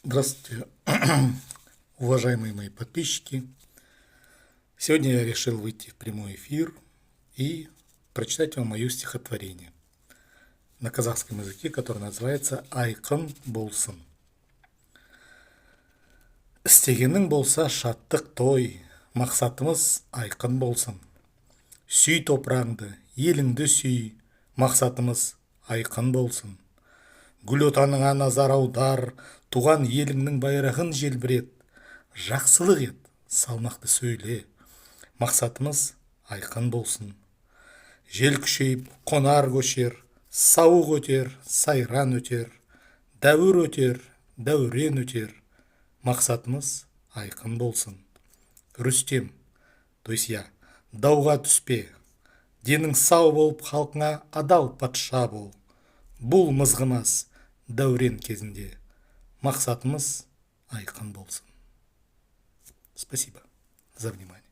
Здравствуйте, уважаемые мои подписчики. Сегодня я решил выйти в прямой эфир и прочитать вам мое стихотворение на казахском языке, которое называется «Айқын болсын». Істегенің болса шаттық той, мақсатымыз айқын болсын. Сүй топырағыңды, еліңді сүй, мақсатымыз айқын болсын. Гүл отаныңа назар аудар, туған еліңнің байрағын желбірет. Жақсылық ет, салмақты сөйле, мақсатымыз айқын болсын. Жел күшейіп, қонар көшер, сауық өтер, сайран өтер, дәуір өтер, дәурен өтер, мақсатымыз айқын болсын. Рүстем, то есть я, дауға түспе, денің сау болып халқыңа адал патша бол. Бұл мызғымас дәурен кезінде, мақсатымыз айқын болсын. Спасибо за внимание.